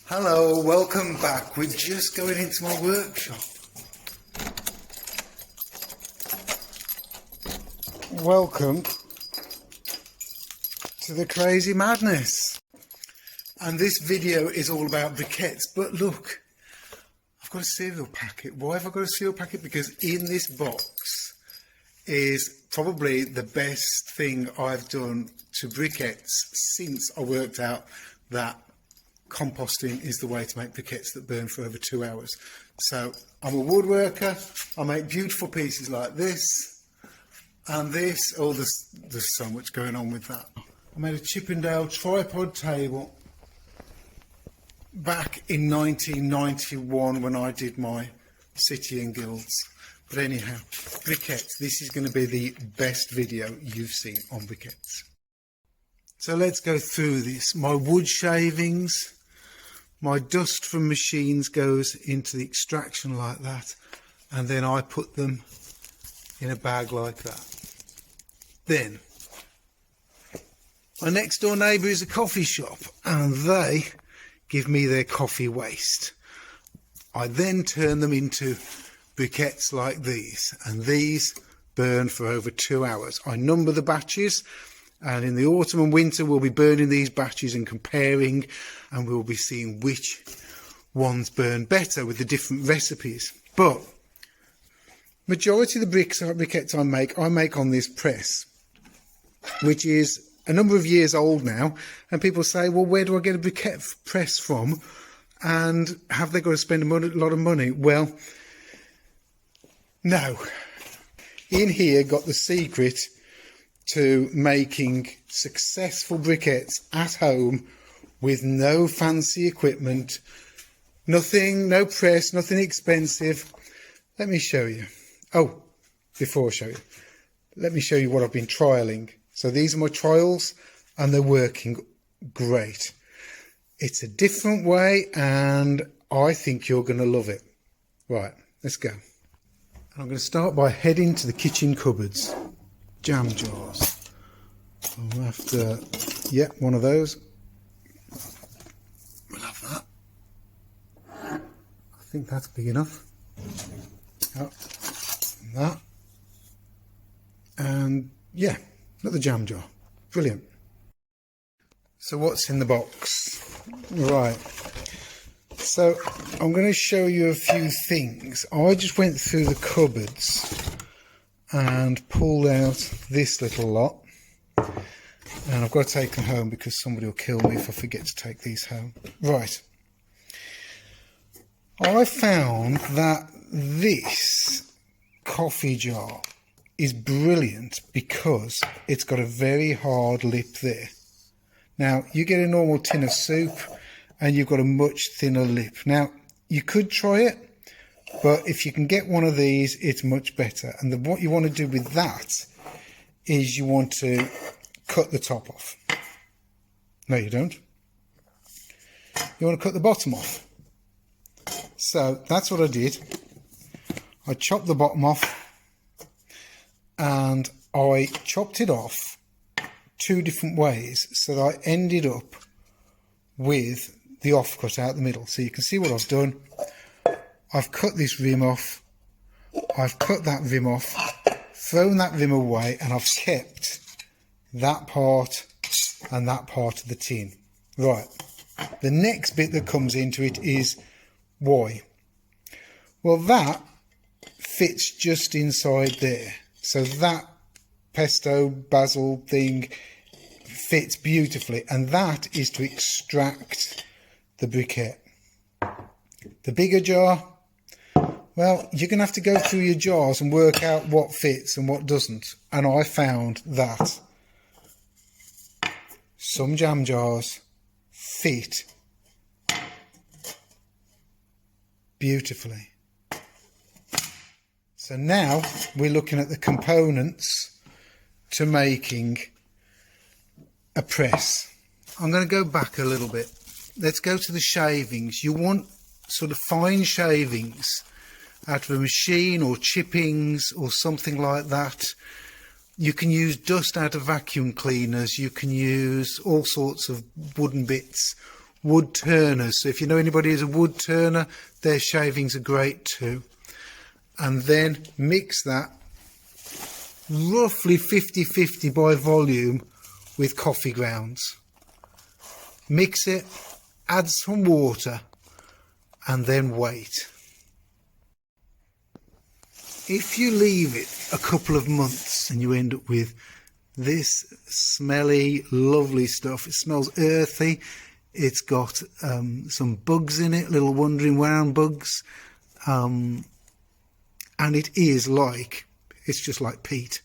Hello, welcome back. We're just going into my workshop. Welcome to the crazy madness. And this video is all about briquettes. But look, I've got a cereal packet. Why have I got a cereal packet? Because in this box is probably the best thing I've done to briquettes since I worked out that composting is the way to make briquettes that burn for over 2 hours. So I'm a woodworker. I make beautiful pieces like this and this. Oh, there's so much going on with that. I made a Chippendale tripod table back in 1991 when I did my City and Guilds. But anyhow, briquettes. This is going to be the best video you've seen on briquettes. So let's go through this. My wood shavings. My dust from machines goes into the extraction like that, and then I put them in a bag like that. Then, my next door neighbour is a coffee shop, and they give me their coffee waste. I then turn them into briquettes like these, and these burn for over 2 hours. I number the batches. And in the autumn and winter, we'll be burning these batches and comparing, and we'll be seeing which ones burn better with the different recipes. But majority of the briquettes I make on this press, which is a number of years old now. And people say, well, where do I get a briquette press from? And have they got to spend a lot of money? Well, no. In here got the secret to making successful briquettes at home with no fancy equipment, nothing, no press, nothing expensive. Let me show you. Oh, before I show you, let me show you what I've been trialing. So these are my trials and they're working great. It's a different way and I think you're going to love it. Right, let's go. I'm going to start by heading to the kitchen cupboards. Jam jars. I'm after, yeah, one of those. We'll have that. I think that's big enough. Oh, that. And yeah, another jam jar. Brilliant. So what's in the box? Right. So I'm going to show you a few things. I just went through the cupboards and pulled out this little lot, and I've got to take them home because somebody will kill me if I forget to take these home. Right, I found that this coffee jar is brilliant because it's got a very hard lip there. Now you get a normal tin of soup and you've got a much thinner lip. Now you could try it, but if you can get one of these, it's much better. And what you want to do with that is you want to cut the top off. No, you don't. You want to cut the bottom off. So that's what I did. I chopped the bottom off and I chopped it off 2 different ways so that I ended up with the offcut out the middle. So you can see what I've done. I've cut this rim off, I've cut that rim off, thrown that rim away, and I've kept that part and that part of the tin. Right, the next bit that comes into it is why. Well, that fits just inside there. So that pesto basil thing fits beautifully, and that is to extract the briquette. The bigger jar, well, you're going to have to go through your jars and work out what fits and what doesn't. And I found that some jam jars fit beautifully. So now we're looking at the components to making a press. I'm going to go back a little bit. Let's go to the shavings. You want sort of fine shavings out of a machine or chippings or something like that. You can use dust out of vacuum cleaners. You can use all sorts of wooden bits. wood turners. So if you know anybody who's a wood turner, their shavings are great too. And then mix that roughly 50-50 by volume with coffee grounds. Mix it, add some water, and then wait. If you leave it a couple of months and you end up with this smelly, lovely stuff, it smells earthy, it's got some bugs in it, little wandering around bugs, and it is like, it's just like peat.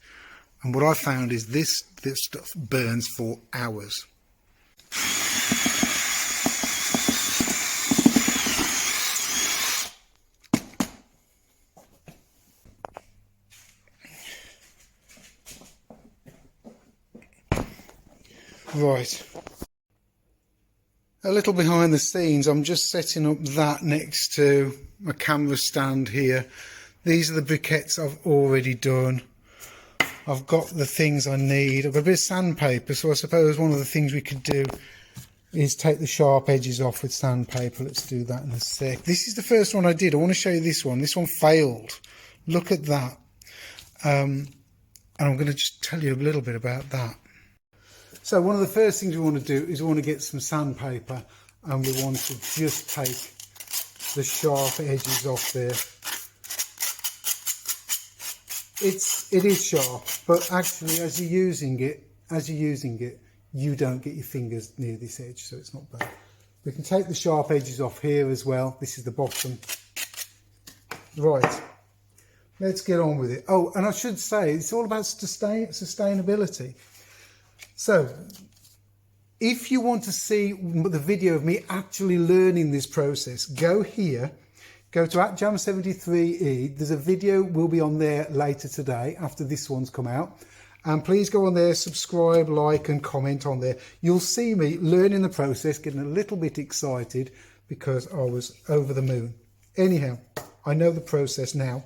And what I found is this stuff burns for hours. Right, a little behind the scenes, I'm just setting up that next to my camera stand here. These are the briquettes I've already done. I've got the things I need. I've got a bit of sandpaper, so I suppose one of the things we could do is take the sharp edges off with sandpaper. Let's do that in a sec. This is the first one I did. I want to show you this one. This one failed. Look at that. And I'm going to just tell you a little bit about that. So one of the first things we want to do is we want to get some sandpaper, and we want to just take the sharp edges off there. It is sharp, but actually as you're using it, you don't get your fingers near this edge, so it's not bad. We can take the sharp edges off here as well. This is the bottom. Right, let's get on with it. Oh, and I should say, it's all about sustainability. So, if you want to see the video of me actually learning this process, go here, go to @jam73e. There's a video will be on there later today after this one's come out. And please go on there, subscribe, like and comment on there. You'll see me learning the process, getting a little bit excited because I was over the moon. Anyhow, I know the process now,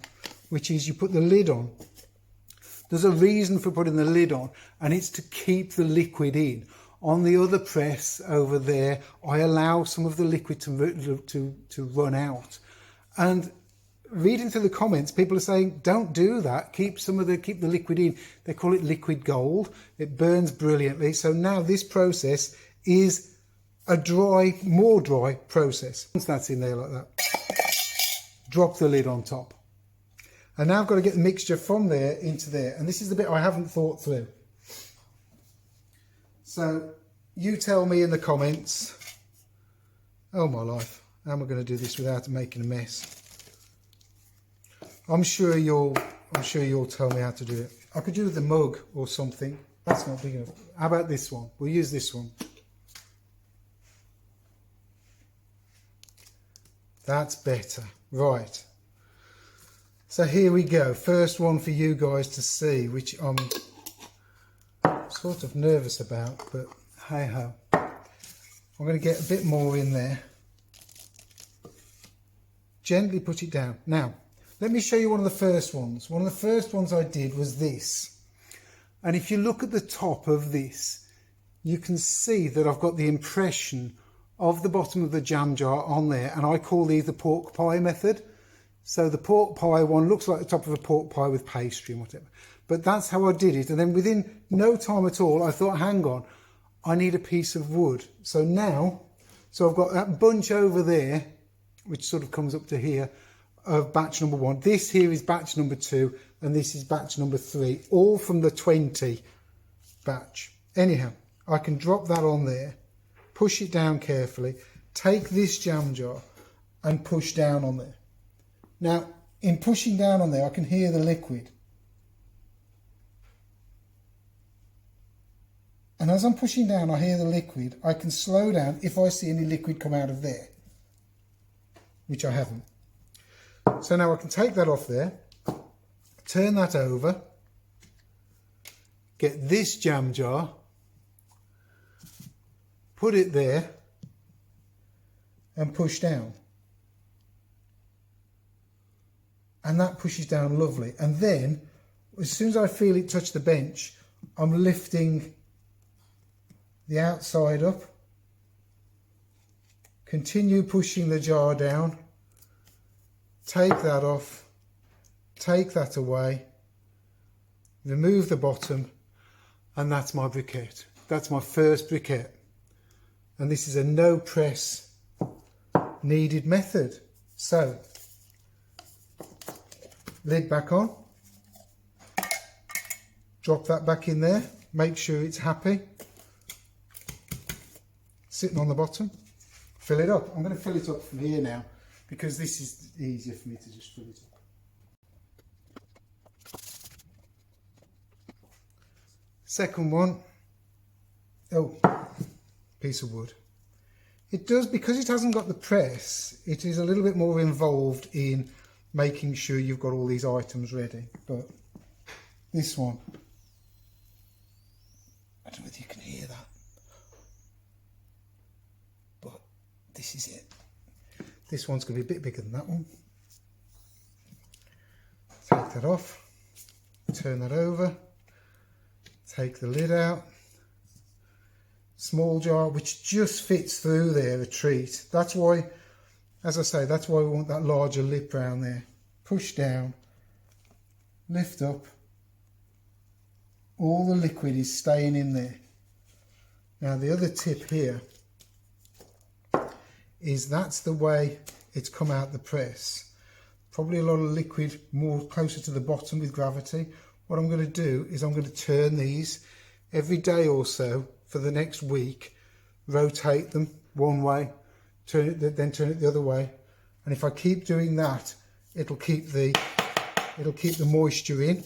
which is you put the lid on. There's a reason for putting the lid on, and it's to keep the liquid in. On the other press over there, I allow some of the liquid to run out. And reading through the comments, people are saying, don't do that. Keep the liquid in. They call it liquid gold. It burns brilliantly. So now this process is a more dry process. Once that's in there like that, drop the lid on top. And now I've got to get the mixture from there into there. And this is the bit I haven't thought through. So you tell me in the comments, oh my life, how am I going to do this without making a mess? I'm sure you'll tell me how to do it. I could do with the mug or something. That's not big enough. How about this one? We'll use this one. That's better. Right. So here we go. First one for you guys to see, which I'm sort of nervous about, but hey ho. I'm going to get a bit more in there. Gently put it down. Now, let me show you one of the first ones. One of the first ones I did was this. And if you look at the top of this, you can see that I've got the impression of the bottom of the jam jar on there. And I call these the pork pie method. So the pork pie one looks like the top of a pork pie with pastry and whatever. But that's how I did it. And then within no time at all, I thought, hang on, I need a piece of wood. So now, I've got that bunch over there, which sort of comes up to here, of batch number 1. This here is batch number 2, and this is batch number 3, all from the 20 batch. Anyhow, I can drop that on there, push it down carefully, take this jam jar and push down on there. Now, in pushing down on there, I can hear the liquid. And as I'm pushing down, I hear the liquid. I can slow down if I see any liquid come out of there, which I haven't. So now I can take that off there, turn that over, get this jam jar, put it there, and push down. And that pushes down lovely. And then, as soon as I feel it touch the bench, I'm lifting the outside up Continue pushing the jar down. Take that off. Take that away. Remove the bottom. And that's my briquette. That's my first briquette. And this is a no press needed method. So, lid back on. Drop that back in there. Make sure it's happy. Sitting on the bottom. Fill it up. I'm going to fill it up from here now because this is easier for me to just fill it up. Second one. Oh, piece of wood. It does, because it hasn't got the press, it is a little bit more involved in making sure you've got all these items ready. But this one, I don't know whether you can hear that, but this is it. This one's going to be a bit bigger than that one. Take that off, turn that over, take the lid out. Small jar, which just fits through there, a treat. That's why, as I say, that's why we want that larger lip round there. Push down, lift up. All the liquid is staying in there. Now the other tip here is that's the way it's come out the press. Probably a lot of liquid more closer to the bottom with gravity. What I'm going to do is I'm going to turn these every day or so for the next week, rotate them one way, then turn it the other way, and if I keep doing that, it'll keep the moisture in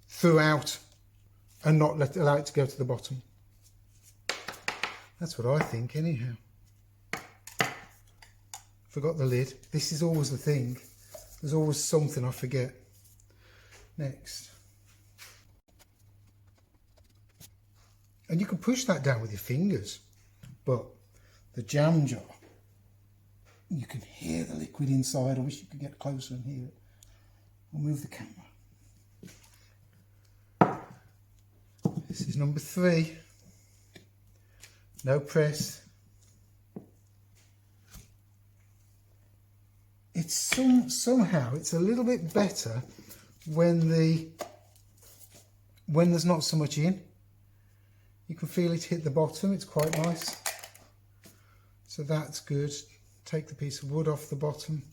throughout, and not allow it to go to the bottom. That's what I think, anyhow. Forgot the lid. This is always the thing. There's always something I forget. Next. And you can push that down with your fingers, but the jam jar, you can hear the liquid inside. I wish you could get closer and hear it. I'll move the camera. This is number 3. No press. It's somehow it's a little bit better when there's not so much in. You can feel it hit the bottom, it's quite nice. So that's good. Take the piece of wood off the bottom.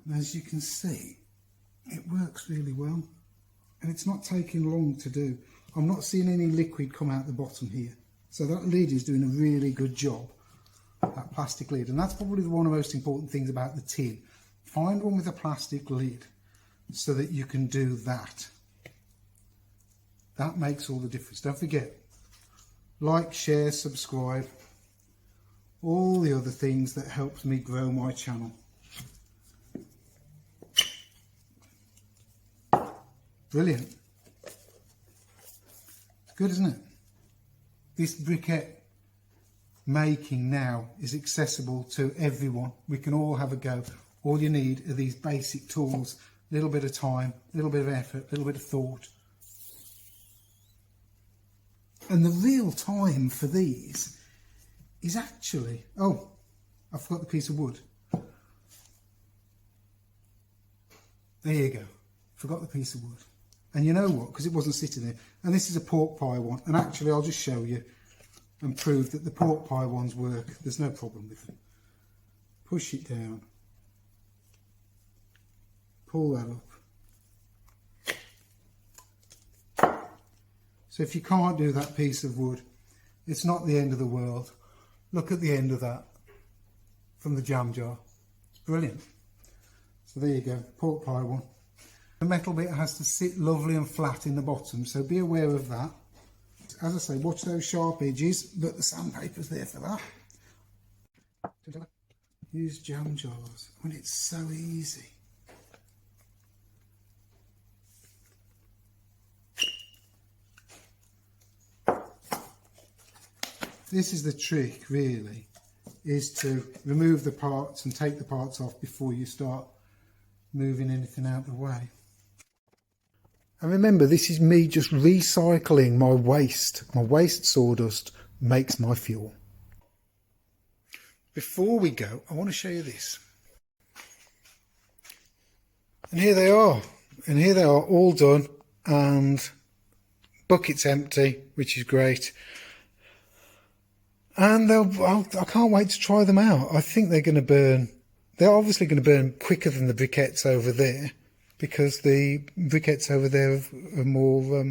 And as you can see, it works really well. And it's not taking long to do. I'm not seeing any liquid come out the bottom here. So that lid is doing a really good job, that plastic lid. And that's probably one of the most important things about the tin. Find one with a plastic lid so that you can do that. That makes all the difference. Don't forget, like, share, subscribe, all the other things that helps me grow my channel. Brilliant. It's good, isn't it? This briquette making now is accessible to everyone. We can all have a go. All you need are these basic tools, a little bit of time, a little bit of effort, a little bit of thought. And the real time for these is actually, oh, I forgot the piece of wood. There you go. Forgot the piece of wood. And you know what? Because it wasn't sitting there. And this is a pork pie one. And actually, I'll just show you and prove that the pork pie ones work. There's no problem with them. Push it down. Pull that up. So if you can't do that piece of wood, it's not the end of the world. Look at the end of that from the jam jar. It's brilliant. So there you go, pork pie one. The metal bit has to sit lovely and flat in the bottom, so be aware of that. As I say, watch those sharp edges, but the sandpaper's there for that. Use jam jars when it's so easy. This is the trick, really, is to remove the parts and take the parts off before you start moving anything out of the way. And remember, this is me just recycling my waste. My waste sawdust makes my fuel. Before we go, I want to show you this. And here they are. And here they are, all done. And bucket's empty, which is great. And I can't wait to try them out. I think they're going to burn. They're obviously going to burn quicker than the briquettes over there, because the briquettes over there are more,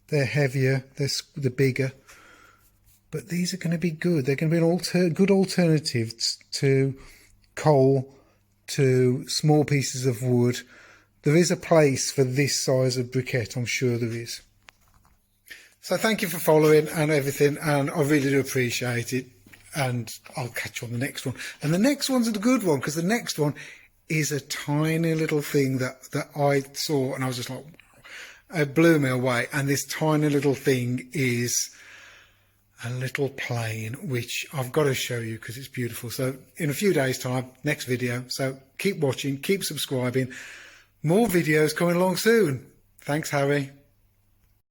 they're heavier, they're bigger. But these are going to be good. They're going to be good alternatives to coal, to small pieces of wood. There is a place for this size of briquette, I'm sure there is. So thank you for following and everything, and I really do appreciate it. And I'll catch you on the next one. And the next one's a good one, because the next one is a tiny little thing that I saw, and I was just like, it blew me away. And this tiny little thing is a little plane, which I've got to show you because it's beautiful. So in a few days' time, next video. So keep watching, keep subscribing. More videos coming along soon. Thanks, Harry.